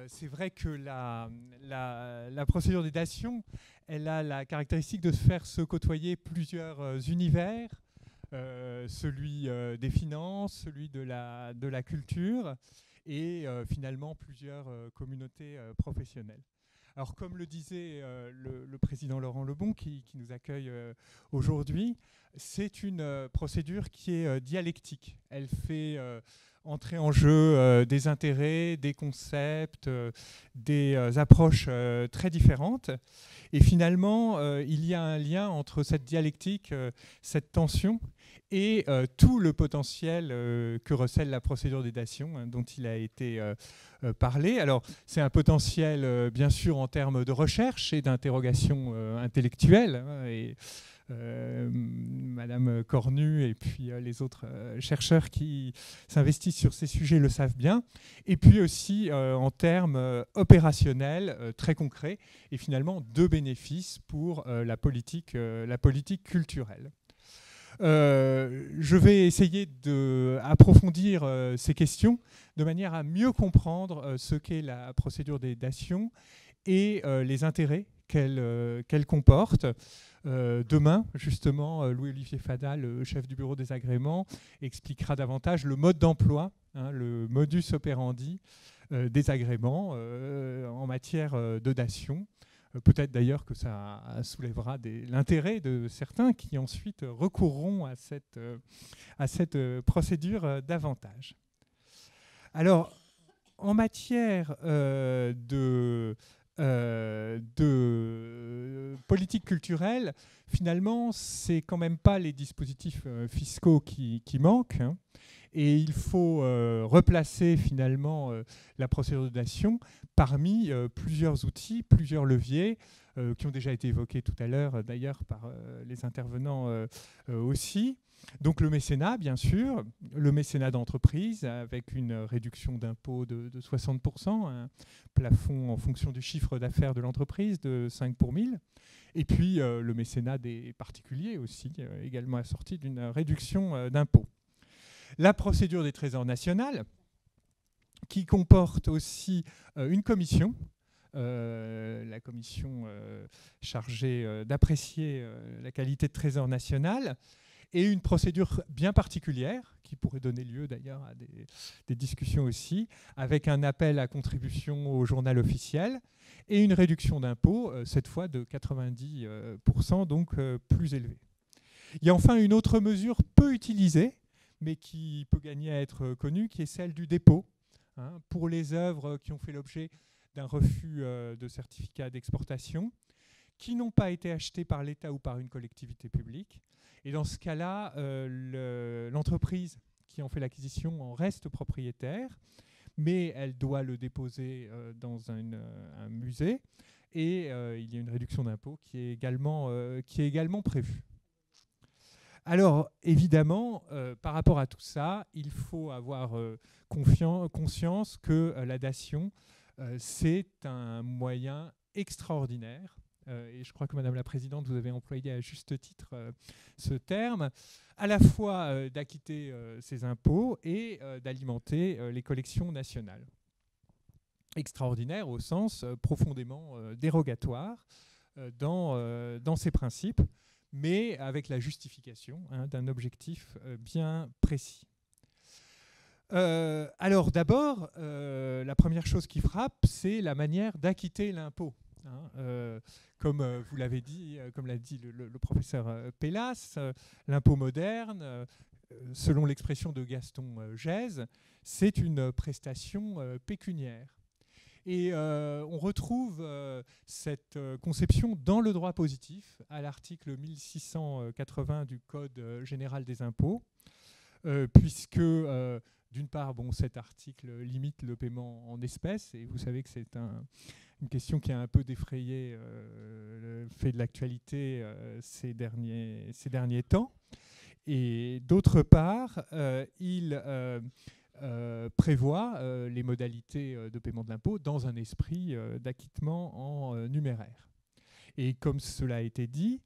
C'est vrai que la procédure des dations, elle a la caractéristique de faire se côtoyer plusieurs univers, celui des finances, celui de la culture et finalement plusieurs communautés professionnelles. Alors comme le disait le président Laurent Lebon qui nous accueille aujourd'hui, c'est une procédure qui est dialectique. Elle fait entrer en jeu des intérêts, des concepts, des approches très différentes. Et finalement, il y a un lien entre cette dialectique, cette tension, et tout le potentiel que recèle la procédure des dations, hein, dont il a été parlé. Alors, c'est un potentiel, bien sûr, en termes de recherche et d'interrogation intellectuelle. Hein, et Madame Cornu et puis les autres chercheurs qui s'investissent sur ces sujets le savent bien. Et puis aussi en termes opérationnels, très concrets, et finalement de bénéfices pour la politique culturelle. Je vais essayer d'approfondir ces questions de manière à mieux comprendre ce qu'est la procédure des dations et les intérêts qu'elle comporte. Demain, justement, Louis-Olivier Fada, le chef du bureau des agréments, expliquera davantage le mode d'emploi, hein, le modus operandi des agréments en matière de dation. Peut-être d'ailleurs que ça soulèvera l'intérêt de certains qui ensuite recourront à cette procédure davantage. Alors, en matière de politique culturelle, finalement, c'est quand même pas les dispositifs fiscaux qui manquent. Hein, et il faut replacer finalement la procédure de dation parmi plusieurs outils, plusieurs leviers qui ont déjà été évoqués tout à l'heure d'ailleurs par les intervenants aussi. Donc le mécénat, bien sûr, le mécénat d'entreprise avec une réduction d'impôt de 60%, un plafond en fonction du chiffre d'affaires de l'entreprise de 5 pour 1000, et puis le mécénat des particuliers aussi, également assorti d'une réduction d'impôt. La procédure des trésors nationales, qui comporte aussi une commission, la commission chargée d'apprécier la qualité de trésor national, et une procédure bien particulière, qui pourrait donner lieu d'ailleurs à des discussions aussi, avec un appel à contribution au journal officiel, et une réduction d'impôt, cette fois de 90%, donc plus élevée. Il y a enfin une autre mesure peu utilisée, mais qui peut gagner à être connue, qui est celle du dépôt, hein, pour les œuvres qui ont fait l'objet d'un refus de certificat d'exportation, qui n'ont pas été achetées par l'État ou par une collectivité publique. Et dans ce cas-là, l'entreprise qui en fait l'acquisition en reste propriétaire, mais elle doit le déposer dans un musée, et il y a une réduction d'impôt qui est également prévue. Alors, évidemment, par rapport à tout ça, il faut avoir conscience que la dation, c'est un moyen extraordinaire. Et je crois que Madame la Présidente, vous avez employé à juste titre ce terme, à la fois d'acquitter ses impôts et d'alimenter les collections nationales. Extraordinaire au sens profondément dérogatoire dans ses principes, mais avec la justification d'un objectif bien précis. Alors d'abord, la première chose qui frappe, c'est la manière d'acquitter l'impôt. Hein, comme vous l'avez dit, comme l'a dit le professeur Pellas, l'impôt moderne, selon l'expression de Gaston Gèze, c'est une prestation pécuniaire. Et on retrouve cette conception dans le droit positif, à l'article 1680 du Code général des impôts, puisque d'une part, cet article limite le paiement en espèces, et vous savez que c'est une question qui a un peu défrayé le fait de l'actualité ces derniers temps. Et d'autre part, il prévoit les modalités de paiement de l'impôt dans un esprit d'acquittement en numéraire. Et comme cela a été dit,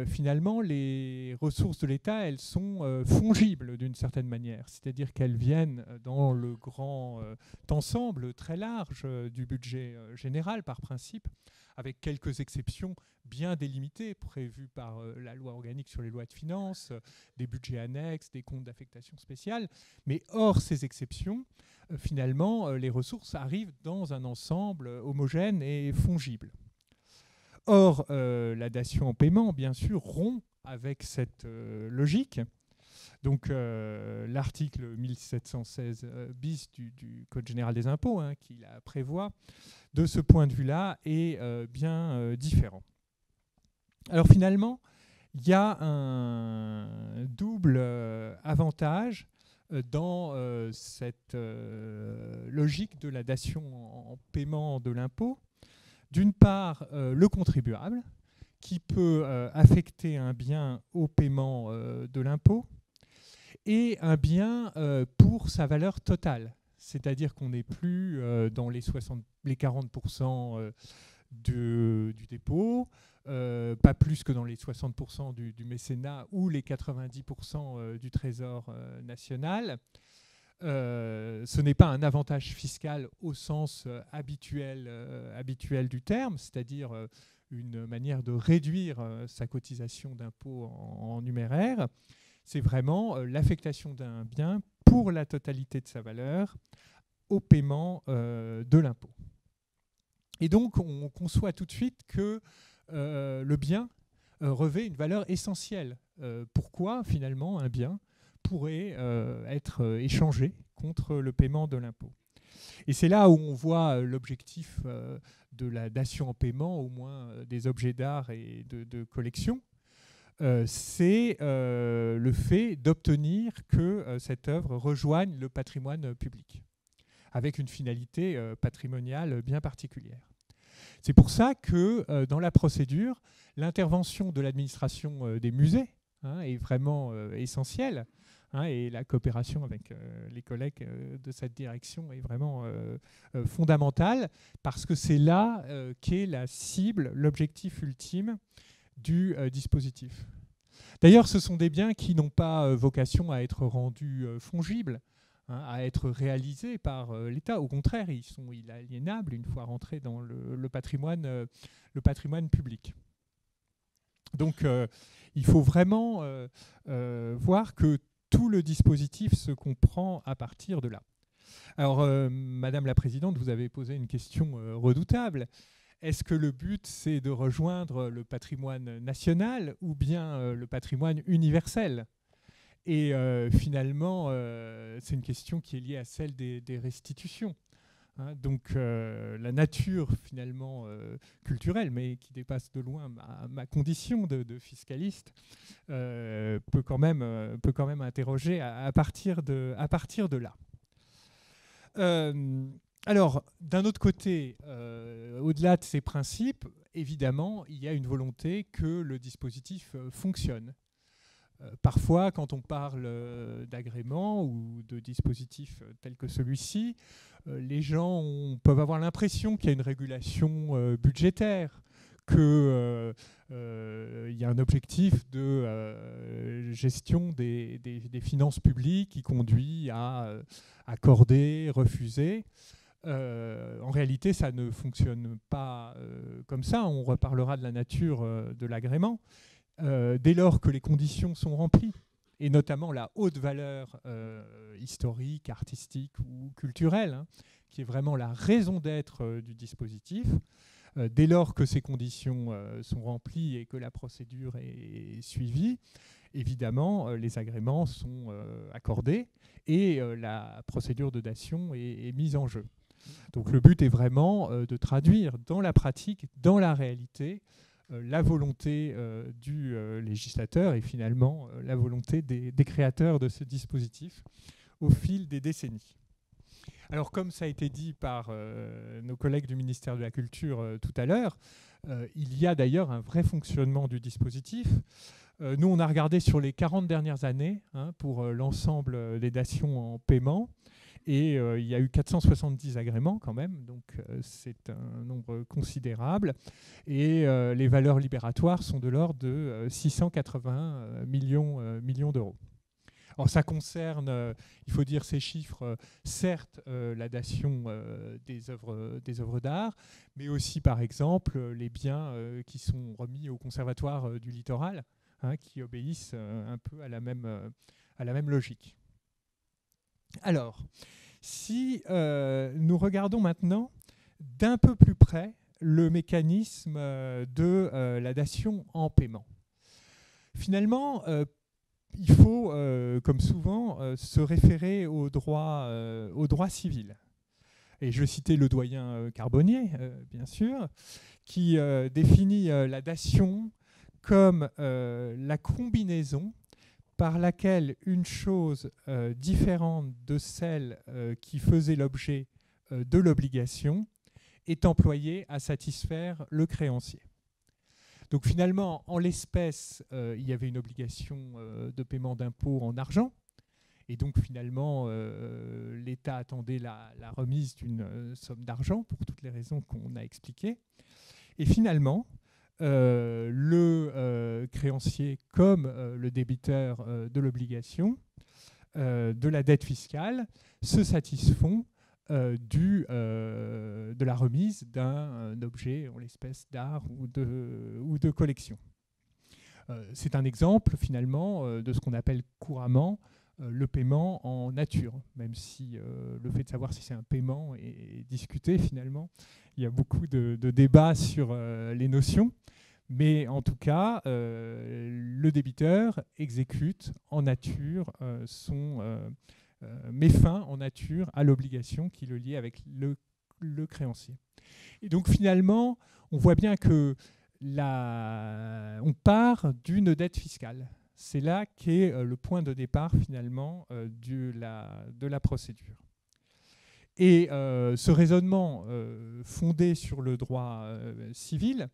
finalement, les ressources de l'État, elles sont fongibles d'une certaine manière, c'est-à-dire qu'elles viennent dans le grand ensemble très large du budget général par principe, avec quelques exceptions bien délimitées prévues par la loi organique sur les lois de finances, des budgets annexes, des comptes d'affectation spéciale. Mais hors ces exceptions, finalement, les ressources arrivent dans un ensemble homogène et fongible. Or, la datation en paiement, bien sûr, rompt avec cette logique. Donc, l'article 1716 bis du Code général des impôts, hein, qui la prévoit, de ce point de vue-là, est bien différent. Alors, finalement, il y a un double avantage dans cette logique de la datation en paiement de l'impôt. D'une part, le contribuable, qui peut affecter un bien au paiement de l'impôt, et un bien pour sa valeur totale. C'est-à-dire qu'on n'est plus dans les 40% du dépôt, pas plus que dans les 60% du mécénat ou les 90% du Trésor national. Ce n'est pas un avantage fiscal au sens habituel du terme, c'est-à-dire une manière de réduire sa cotisation d'impôt en numéraire. C'est vraiment l'affectation d'un bien pour la totalité de sa valeur au paiement de l'impôt. Et donc, on conçoit tout de suite que le bien revêt une valeur essentielle. Pourquoi, finalement, un bien pourrait être échangé contre le paiement de l'impôt. Et c'est là où on voit l'objectif de la datation en paiement, au moins des objets d'art et de collection. C'est le fait d'obtenir que cette œuvre rejoigne le patrimoine public, avec une finalité patrimoniale bien particulière. C'est pour ça que dans la procédure, l'intervention de l'administration des musées est vraiment essentielle, et la coopération avec les collègues de cette direction est vraiment fondamentale, parce que c'est là qu'est la cible, l'objectif ultime du dispositif. D'ailleurs, ce sont des biens qui n'ont pas vocation à être rendus fongibles, à être réalisés par l'État. Au contraire, ils sont inaliénables une fois rentrés dans le patrimoine public. Donc, il faut vraiment voir que tout le dispositif se comprend à partir de là. Alors, Madame la Présidente, vous avez posé une question redoutable. Est-ce que le but, c'est de rejoindre le patrimoine national ou bien le patrimoine universel ? Et finalement, c'est une question qui est liée à celle des restitutions. Donc la nature finalement culturelle, mais qui dépasse de loin ma condition de fiscaliste, peut quand même interroger à partir de là. Alors, d'un autre côté, au-delà de ces principes, évidemment, il y a une volonté que le dispositif fonctionne. Parfois, quand on parle d'agrément ou de dispositifs tels que celui-ci, les gens peuvent avoir l'impression qu'il y a une régulation budgétaire, qu'il y a un objectif de gestion des finances publiques qui conduit à accorder, refuser. En réalité, ça ne fonctionne pas comme ça. On reparlera de la nature de l'agrément. Dès lors que les conditions sont remplies, et notamment la haute valeur historique, artistique ou culturelle, qui est vraiment la raison d'être du dispositif, dès lors que ces conditions sont remplies et que la procédure est suivie, évidemment, les agréments sont accordés et la procédure de datation est mise en jeu. Donc le but est vraiment de traduire dans la pratique, dans la réalité, la volonté du législateur et finalement la volonté des créateurs de ce dispositif au fil des décennies. Alors comme ça a été dit par nos collègues du ministère de la Culture tout à l'heure, il y a d'ailleurs un vrai fonctionnement du dispositif. Nous, on a regardé sur les 40 dernières années pour l'ensemble des dations en paiement. Et il y a eu 470 agréments quand même, donc c'est un nombre considérable. Et les valeurs libératoires sont de l'ordre de 680 millions d'euros. Alors ça concerne, il faut dire ces chiffres, certes la dation des œuvres d'art, mais aussi par exemple les biens qui sont remis au Conservatoire du Littoral, hein, qui obéissent un peu à la même logique. Alors, si nous regardons maintenant d'un peu plus près le mécanisme de la dation en paiement. Finalement, il faut, comme souvent, se référer au droit civil. Et je citais le doyen Carbonnier, bien sûr, qui définit la dation comme la combinaison par laquelle une chose différente de celle qui faisait l'objet de l'obligation est employée à satisfaire le créancier. Donc finalement, en l'espèce, il y avait une obligation de paiement d'impôt en argent. Et donc finalement, l'État attendait la remise d'une somme d'argent pour toutes les raisons qu'on a expliquées. Et finalement, le créancier comme le débiteur de l'obligation, de la dette fiscale, se satisfont de la remise d'un objet, en l'espèce d'art ou de collection. C'est un exemple finalement de ce qu'on appelle couramment le paiement en nature, même si le fait de savoir si c'est un paiement est discuté finalement. Il y a beaucoup de débats sur les notions, mais en tout cas, le débiteur exécute en nature met fin en nature à l'obligation qui le liait avec le créancier. Et donc finalement, on voit bien que on part d'une dette fiscale. C'est là qu'est le point de départ finalement de la procédure. Et ce raisonnement fondé sur le droit civil,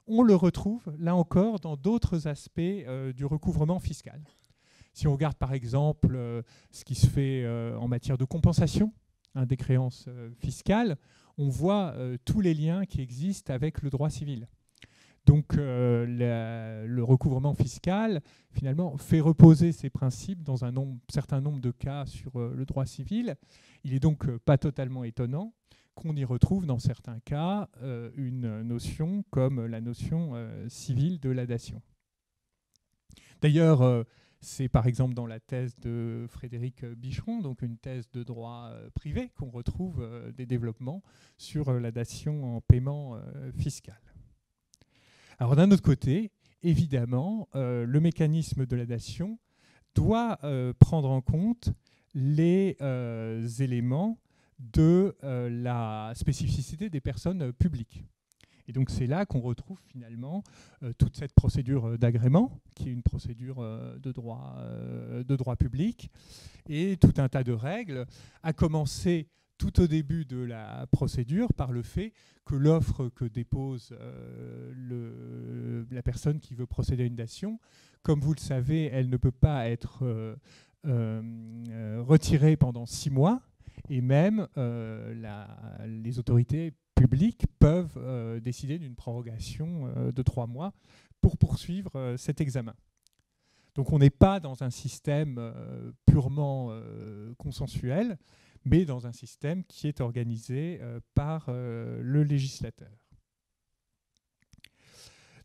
on le retrouve là encore dans d'autres aspects du recouvrement fiscal. Si on regarde par exemple ce qui se fait en matière de compensation des créances fiscales, on voit tous les liens qui existent avec le droit civil. Donc le recouvrement fiscal, finalement, fait reposer ses principes dans un certain nombre de cas sur le droit civil. Il n'est donc pas totalement étonnant qu'on y retrouve dans certains cas une notion comme la notion civile de la dation. D'ailleurs, c'est par exemple dans la thèse de Frédéric Bicheron, donc une thèse de droit privé, qu'on retrouve des développements sur la dation en paiement fiscal. Alors d'un autre côté, évidemment, le mécanisme de la dation doit prendre en compte les éléments de la spécificité des personnes publiques. Et donc c'est là qu'on retrouve finalement toute cette procédure d'agrément, qui est une procédure de droit public, et tout un tas de règles, à commencer tout au début de la procédure par le fait que l'offre que dépose la personne qui veut procéder à une dation, comme vous le savez, elle ne peut pas être retirée pendant 6 mois, et même les autorités publics peuvent décider d'une prorogation de 3 mois pour poursuivre cet examen. Donc on n'est pas dans un système purement consensuel, mais dans un système qui est organisé par le législateur.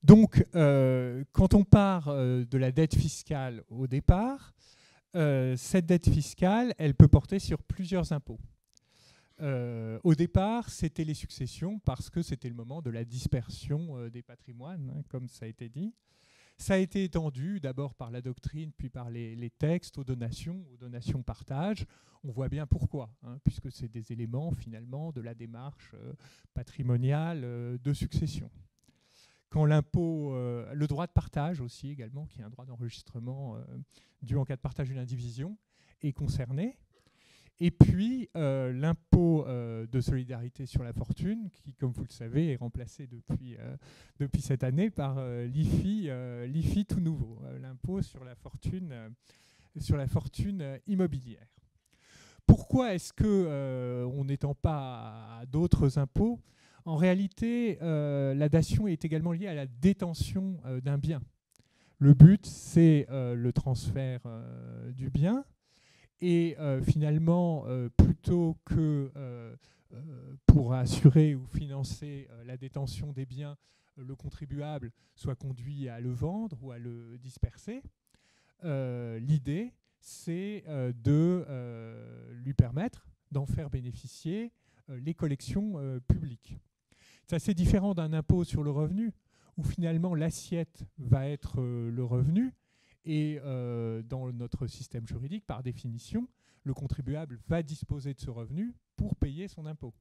Donc quand on part de la dette fiscale au départ, cette dette fiscale, elle peut porter sur plusieurs impôts. Au départ, c'était les successions parce que c'était le moment de la dispersion des patrimoines, hein, comme ça a été dit. Ça a été étendu d'abord par la doctrine, puis par les textes aux donations partage. On voit bien pourquoi, hein, puisque c'est des éléments finalement de la démarche patrimoniale de succession. Quand l'impôt, le droit de partage aussi également, qui est un droit d'enregistrement dû en cas de partage d'une indivision, est concerné. Et puis l'impôt de solidarité sur la fortune, qui, comme vous le savez, est remplacé depuis cette année par l'IFI tout nouveau, l'impôt sur la fortune immobilière. Pourquoi est-ce que, on n'étend pas à d'autres impôts? En réalité, la dation est également liée à la détention d'un bien. Le but, c'est le transfert du bien. Et finalement, plutôt que pour assurer ou financer la détention des biens, le contribuable soit conduit à le vendre ou à le disperser, l'idée, c'est de lui permettre d'en faire bénéficier les collections publiques. C'est assez différent d'un impôt sur le revenu, où finalement l'assiette va être le revenu, et dans notre système juridique, par définition, le contribuable va disposer de ce revenu pour payer son impôt.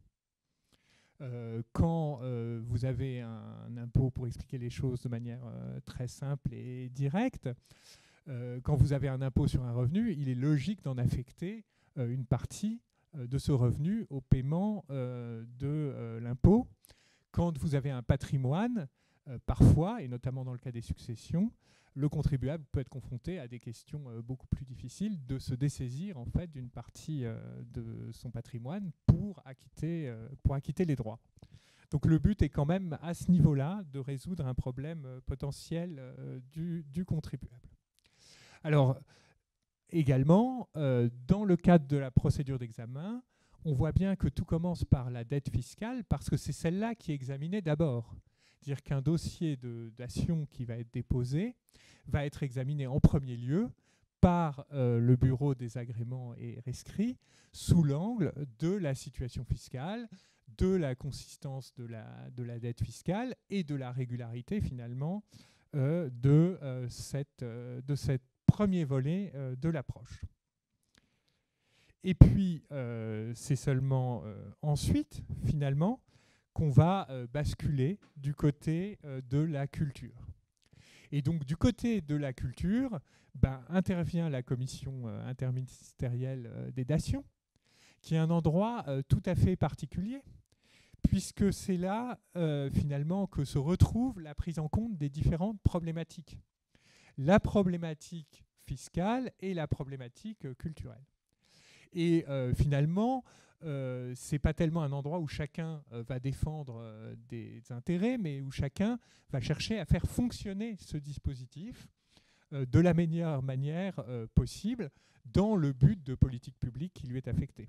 Quand vous avez un impôt, pour expliquer les choses de manière très simple et directe, quand vous avez un impôt sur un revenu, il est logique d'en affecter une partie de ce revenu au paiement de l'impôt. Quand vous avez un patrimoine, parfois, et notamment dans le cas des successions, le contribuable peut être confronté à des questions beaucoup plus difficiles de se dessaisir en fait d'une partie de son patrimoine pour acquitter les droits. Donc le but est quand même à ce niveau-là de résoudre un problème potentiel du contribuable. Alors également, dans le cadre de la procédure d'examen, on voit bien que tout commence par la dette fiscale parce que c'est celle-là qui est examinée d'abord. C'est-à-dire qu'un dossier de dation qui va être déposé va être examiné en premier lieu par le bureau des agréments et rescrits sous l'angle de la situation fiscale, de la consistance de la dette fiscale et de la régularité finalement de cette premier volet de l'approche. Et puis, c'est seulement ensuite, finalement, qu'on va basculer du côté de la culture. Et donc, du côté de la culture, intervient la commission interministérielle des dations, qui est un endroit tout à fait particulier, puisque c'est là, finalement, que se retrouve la prise en compte des différentes problématiques. La problématique fiscale et la problématique culturelle. Et finalement, ce n'est pas tellement un endroit où chacun va défendre des intérêts, mais où chacun va chercher à faire fonctionner ce dispositif de la meilleure manière possible dans le but de politique publique qui lui est affecté.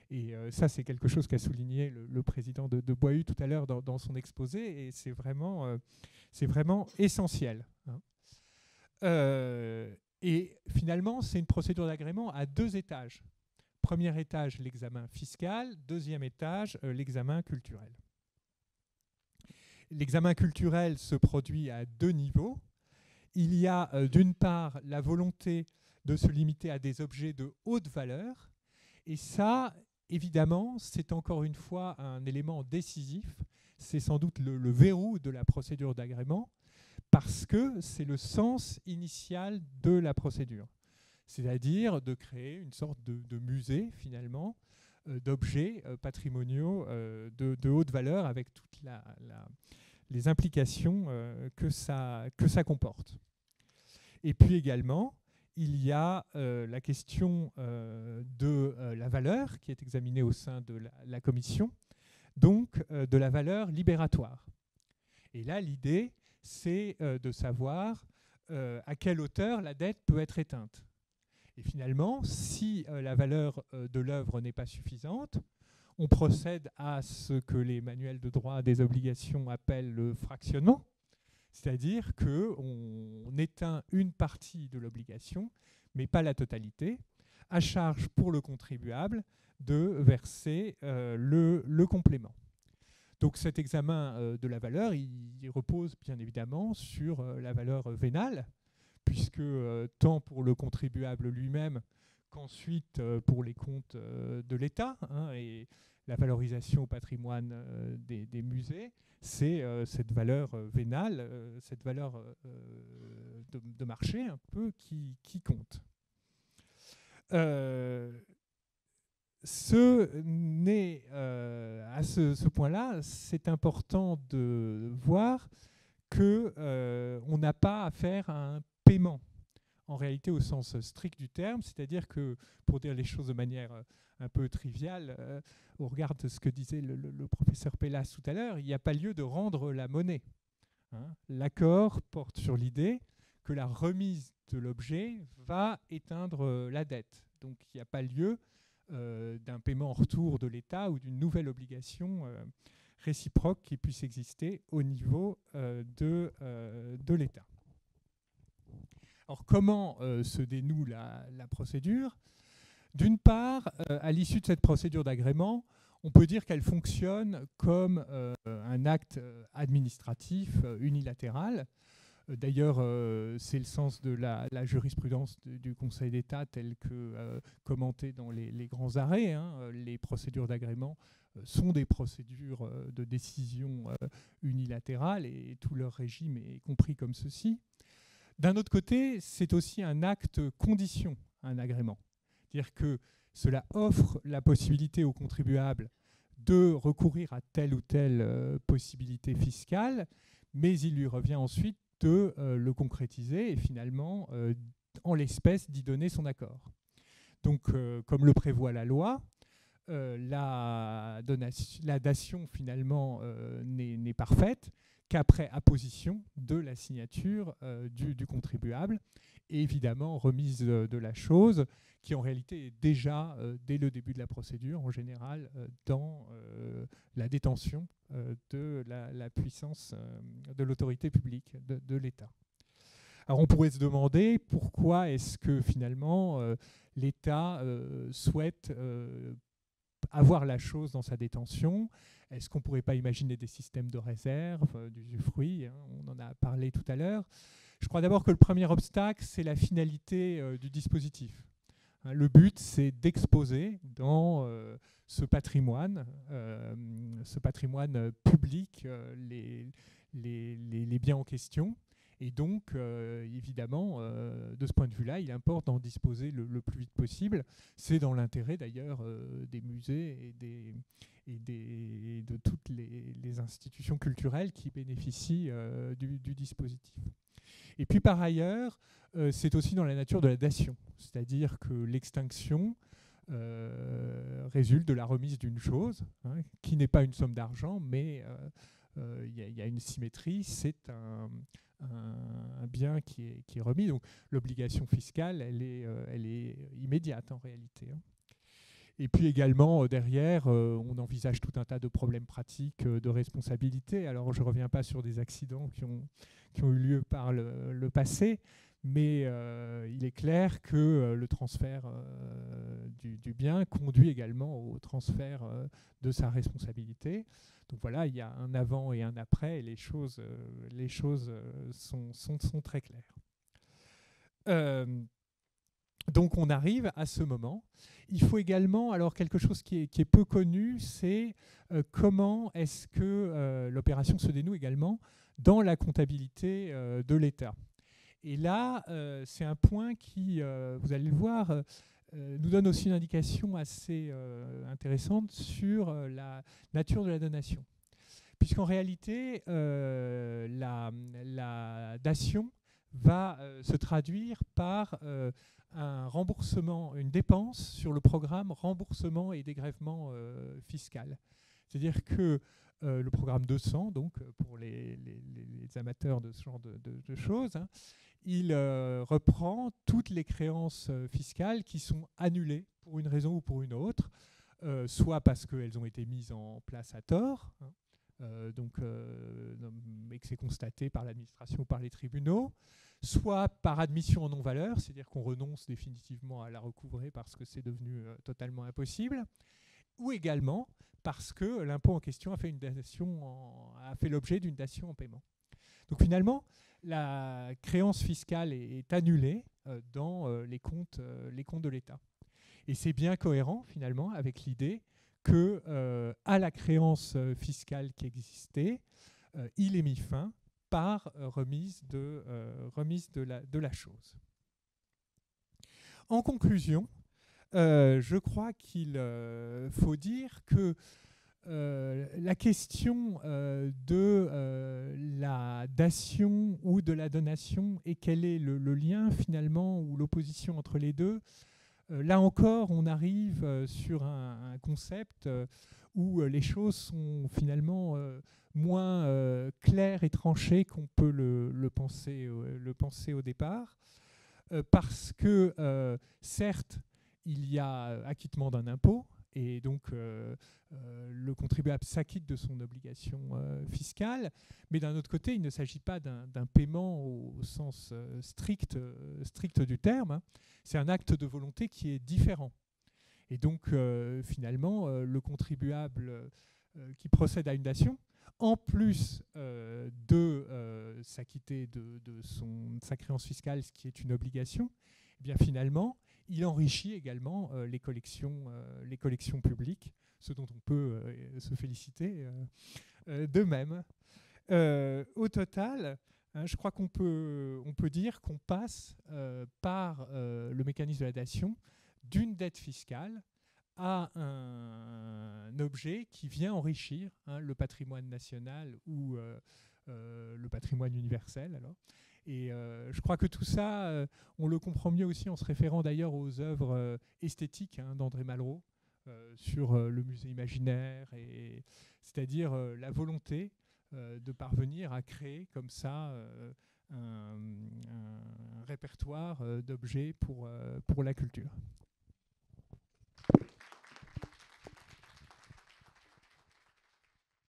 Et ça, c'est quelque chose qu'a souligné le président de Boihu tout à l'heure dans son exposé, et c'est vraiment essentiel. Et finalement, c'est une procédure d'agrément à 2 étages. Premier étage, l'examen fiscal. Deuxième étage, l'examen culturel. L'examen culturel se produit à 2 niveaux. Il y a d'une part la volonté de se limiter à des objets de haute valeur. Et ça, évidemment, c'est encore une fois un élément décisif. C'est sans doute le verrou de la procédure d'agrément, parce que c'est le sens initial de la procédure. C'est-à-dire de créer une sorte de musée, finalement, d'objets patrimoniaux de haute valeur, avec toutes les implications que ça comporte. Et puis également, il y a la question de la valeur qui est examinée au sein de la commission, donc de la valeur libératoire. Et là, l'idée, c'est de savoir à quelle hauteur la dette peut être éteinte. Et finalement, si la valeur de l'œuvre n'est pas suffisante, on procède à ce que les manuels de droit des obligations appellent le fractionnement, c'est-à-dire qu'on éteint une partie de l'obligation, mais pas la totalité, à charge pour le contribuable de verser le complément. Donc cet examen de la valeur, il repose bien évidemment sur la valeur vénale, puisque tant pour le contribuable lui-même qu'ensuite pour les comptes de l'État, et la valorisation au patrimoine des musées, c'est cette valeur vénale, cette valeur de marché un peu qui compte. À ce point-là, c'est important de voir qu'on n'a pas affaire à un paiement en réalité au sens strict du terme, c'est-à-dire que, pour dire les choses de manière un peu triviale, au regard de ce que disait le professeur Pellas tout à l'heure, il n'y a pas lieu de rendre la monnaie. Hein. L'accord porte sur l'idée que la remise de l'objet va éteindre la dette. Donc il n'y a pas lieu d'un paiement en retour de l'État ou d'une nouvelle obligation réciproque qui puisse exister au niveau de l'État. Alors comment se dénoue la procédure ? D'une part, à l'issue de cette procédure d'agrément, on peut dire qu'elle fonctionne comme un acte administratif unilatéral. D'ailleurs, c'est le sens de la jurisprudence du Conseil d'État telle que commentée dans les grands arrêts. Hein. Les procédures d'agrément sont des procédures de décision unilatérale et tout leur régime est compris comme ceci. D'un autre côté, c'est aussi un acte condition, un agrément. C'est-à-dire que cela offre la possibilité aux contribuables de recourir à telle ou telle possibilité fiscale, mais il lui revient ensuite de le concrétiser et finalement, en l'espèce, d'y donner son accord. Donc, comme le prévoit la loi, la datation finalement n'est parfaite qu'après apposition de la signature du contribuable et évidemment remise de la chose qui en réalité est déjà, dès le début de la procédure, en général, dans la détention de la puissance de l'autorité publique, de l'État. Alors on pourrait se demander pourquoi est-ce que finalement l'État souhaite avoir la chose dans sa détention. Est-ce qu'on ne pourrait pas imaginer des systèmes de réserve, d'usufruit, hein, on en a parlé tout à l'heure. Je crois d'abord que le premier obstacle, c'est la finalité du dispositif. Le but, c'est d'exposer dans ce patrimoine public, les biens en question. Et donc, évidemment, de ce point de vue-là, il importe d'en disposer le plus vite possible. C'est dans l'intérêt, d'ailleurs, des musées et de toutes les institutions culturelles qui bénéficient du dispositif. Et puis, par ailleurs, c'est aussi dans la nature de la dation. C'est-à-dire que l'extinction résulte de la remise d'une chose, hein, qui n'est pas une somme d'argent, mais il y a une symétrie, c'est un bien qui est remis. Donc l'obligation fiscale, elle est immédiate en réalité. Hein. Et puis également, derrière, on envisage tout un tas de problèmes pratiques de responsabilité. Alors je ne reviens pas sur des accidents qui ont eu lieu par le passé, mais il est clair que le transfert du bien conduit également au transfert de sa responsabilité. Donc voilà, il y a un avant et un après, et les choses sont très claires. Donc on arrive à ce moment. Il faut également, alors quelque chose qui est peu connu, c'est comment est-ce que l'opération se dénoue également dans la comptabilité de l'État. Et là, c'est un point qui, vous allez le voir, nous donne aussi une indication assez intéressante sur la nature de la donation. Puisqu'en réalité, la dation va se traduire par un remboursement, une dépense sur le programme remboursement et dégrèvement fiscal. C'est-à-dire que le programme 200, donc pour les amateurs de ce genre de choses, hein, il reprend toutes les créances fiscales qui sont annulées pour une raison ou pour une autre, soit parce qu'elles ont été mises en place à tort, hein, et que c'est constaté par l'administration ou par les tribunaux, soit par admission en non-valeur, c'est-à-dire qu'on renonce définitivement à la recouvrer parce que c'est devenu totalement impossible, ou également parce que l'impôt en question a fait l'objet d'une dation en paiement. Donc finalement, la créance fiscale est annulée dans les comptes de l'État. Et c'est bien cohérent finalement avec l'idée que à la créance fiscale qui existait, il est mis fin par remise de la chose. En conclusion, je crois qu'il faut dire que la question de la dation ou de la donation et quel est le lien finalement ou l'opposition entre les deux. Là encore, on arrive sur un concept où les choses sont finalement moins claires et tranchées qu'on peut le penser au départ. Parce que, certes, il y a acquittement d'un impôt, et donc le contribuable s'acquitte de son obligation fiscale, mais d'un autre côté, il ne s'agit pas d'un paiement au sens strict du terme, hein. C'est un acte de volonté qui est différent. Et donc, finalement, le contribuable qui procède à une dation, en plus de s'acquitter de sa créance fiscale, ce qui est une obligation, eh bien finalement, il enrichit également les collections publiques, ce dont on peut se féliciter de même. Au total, hein, je crois qu'on peut dire qu'on passe par le mécanisme de la dation d'une dette fiscale à un objet qui vient enrichir, hein, le patrimoine national ou le patrimoine universel. Alors. Et je crois que tout ça, on le comprend mieux aussi en se référant d'ailleurs aux œuvres esthétiques, hein, d'André Malraux sur le musée imaginaire, c'est-à-dire la volonté de parvenir à créer comme ça un répertoire d'objets pour la culture.